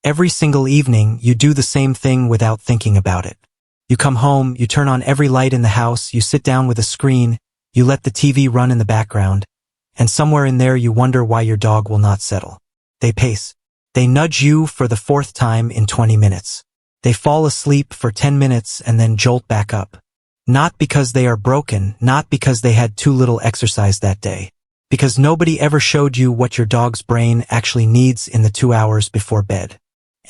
Every single evening, you do the same thing without thinking about it. You come home, you turn on every light in the house, you sit down with a screen, you let the TV run in the background, and somewhere in there you wonder why your dog will not settle. They pace. They nudge you for the 4th time in 20 minutes. They fall asleep for 10 minutes and then jolt back up. Not because they are broken, not because they had too little exercise that day. Because nobody ever showed you what your dog's brain actually needs in the 2 hours before bed.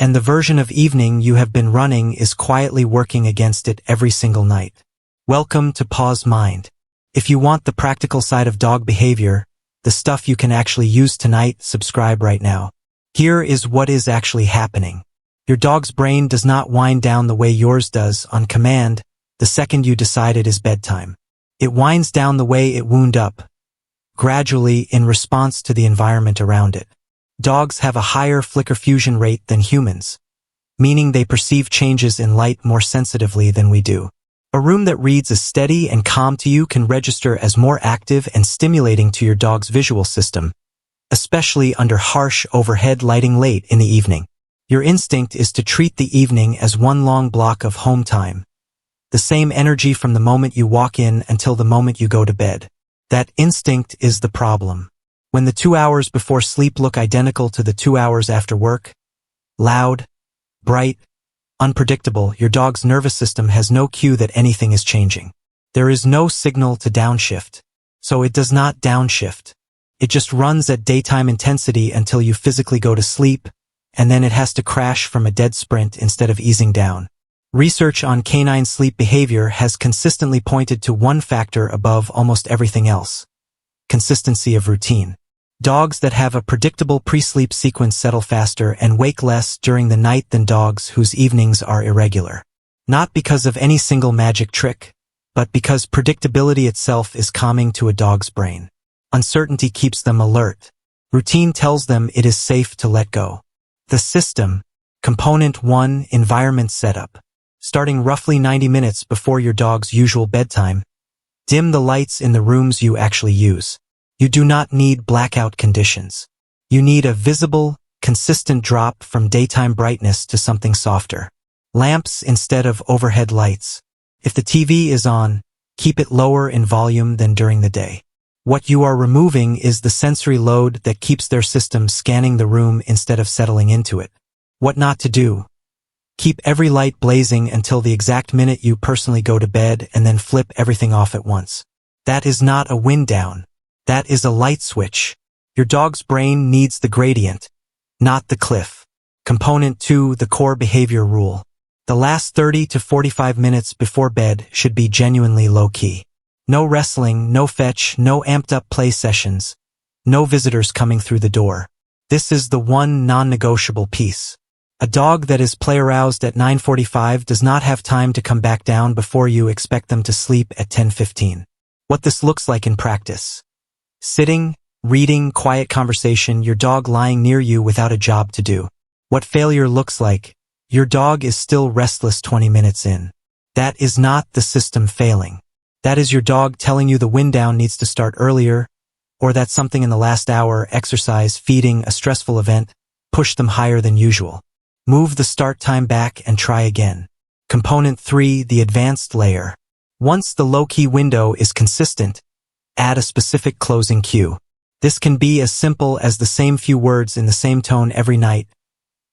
And the version of evening you have been running is quietly working against it every single night. Welcome to PAW'S Mind. If you want the practical side of dog behavior, the stuff you can actually use tonight, subscribe right now. Here is what is actually happening. Your dog's brain does not wind down the way yours does on command the second you decide it is bedtime. It winds down the way it wound up, gradually in response to the environment around it. Dogs have a higher flicker fusion rate than humans, meaning they perceive changes in light more sensitively than we do. A room that reads as steady and calm to you can register as more active and stimulating to your dog's visual system, especially under harsh overhead lighting late in the evening. Your instinct is to treat the evening as one long block of home time, the same energy from the moment you walk in until the moment you go to bed. That instinct is the problem. When the 2 hours before sleep look identical to the 2 hours after work, loud, bright, unpredictable, your dog's nervous system has no cue that anything is changing. There is no signal to downshift, so it does not downshift. It just runs at daytime intensity until you physically go to sleep, and then it has to crash from a dead sprint instead of easing down. Research on canine sleep behavior has consistently pointed to one factor above almost everything else: consistency of routine. Dogs that have a predictable pre-sleep sequence settle faster and wake less during the night than dogs whose evenings are irregular. Not because of any single magic trick, but because predictability itself is calming to a dog's brain. Uncertainty keeps them alert. Routine tells them it is safe to let go. The system. Component 1, environment setup. Starting roughly 90 minutes before your dog's usual bedtime, dim the lights in the rooms you actually use. You do not need blackout conditions. You need a visible, consistent drop from daytime brightness to something softer. Lamps instead of overhead lights. If the TV is on, keep it lower in volume than during the day. What you are removing is the sensory load that keeps their system scanning the room instead of settling into it. What not to do. Keep every light blazing until the exact minute you personally go to bed and then flip everything off at once. That is not a wind down. That is a light switch. Your dog's brain needs the gradient, not the cliff. Component 2, the core behavior rule. The last 30 to 45 minutes before bed should be genuinely low-key. No wrestling, no fetch, no amped-up play sessions, no visitors coming through the door. This is the one non-negotiable piece. A dog that is play-aroused at 9:45 does not have time to come back down before you expect them to sleep at 10:15. What this looks like in practice. Sitting, reading, quiet conversation, your dog lying near you without a job to do. What failure looks like. Your dog is still restless 20 minutes in. That is not the system failing. That is your dog telling you the wind down needs to start earlier, or that something in the last hour, exercise, feeding, a stressful event, pushed them higher than usual. Move the start time back and try again. Component 3, the advanced layer. Once the low-key window is consistent, add a specific closing cue. This can be as simple as the same few words in the same tone every night,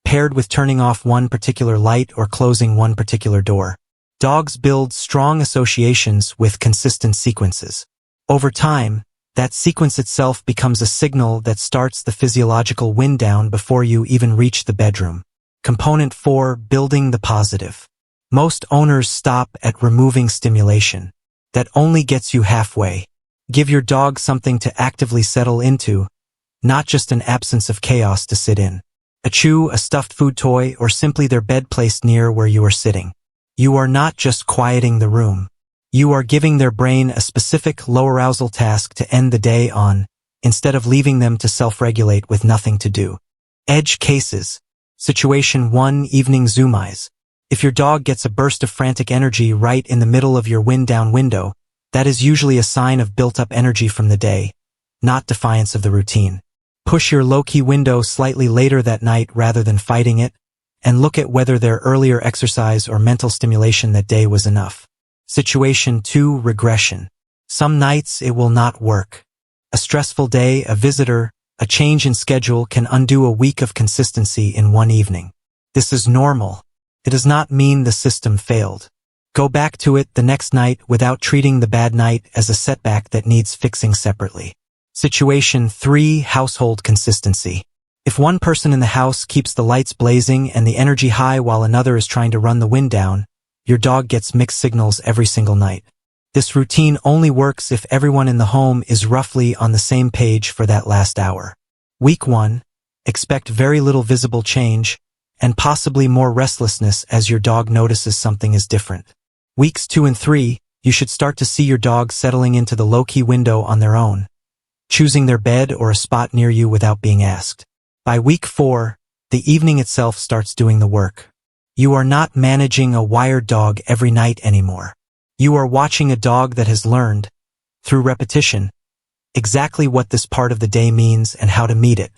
paired with turning off one particular light or closing one particular door. Dogs build strong associations with consistent sequences. Over time, that sequence itself becomes a signal that starts the physiological wind down before you even reach the bedroom. Component 4, building the positive. Most owners stop at removing stimulation. That only gets you halfway. Give your dog something to actively settle into, not just an absence of chaos to sit in. A chew, a stuffed food toy, or simply their bed placed near where you are sitting. You are not just quieting the room. You are giving their brain a specific low-arousal task to end the day on, instead of leaving them to self-regulate with nothing to do. Edge cases. Situation 1, evening zoomies. If your dog gets a burst of frantic energy right in the middle of your wind-down window, that is usually a sign of built-up energy from the day, not defiance of the routine. Push your low-key window slightly later that night rather than fighting it, and look at whether their earlier exercise or mental stimulation that day was enough. Situation 2, regression. Some nights it will not work. A stressful day, a visitor, a change in schedule can undo a week of consistency in one evening. This is normal. It does not mean the system failed. Go back to it the next night without treating the bad night as a setback that needs fixing separately. Situation 3, household consistency. If one person in the house keeps the lights blazing and the energy high while another is trying to run the wind down, your dog gets mixed signals every single night. This routine only works if everyone in the home is roughly on the same page for that last hour. Week 1, expect very little visible change and possibly more restlessness as your dog notices something is different. Weeks 2 and 3, you should start to see your dog settling into the low-key window on their own, choosing their bed or a spot near you without being asked. By week 4, the evening itself starts doing the work. You are not managing a wired dog every night anymore. You are watching a dog that has learned, through repetition, exactly what this part of the day means and how to meet it.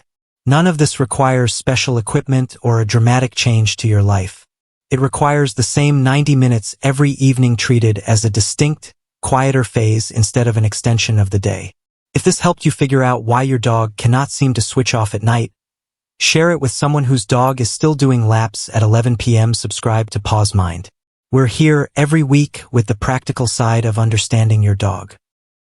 None of this requires special equipment or a dramatic change to your life. It requires the same 90 minutes every evening treated as a distinct, quieter phase instead of an extension of the day. If this helped you figure out why your dog cannot seem to switch off at night, share it with someone whose dog is still doing laps at 11 p.m. Subscribe to PAW'S Mind. We're here every week with the practical side of understanding your dog.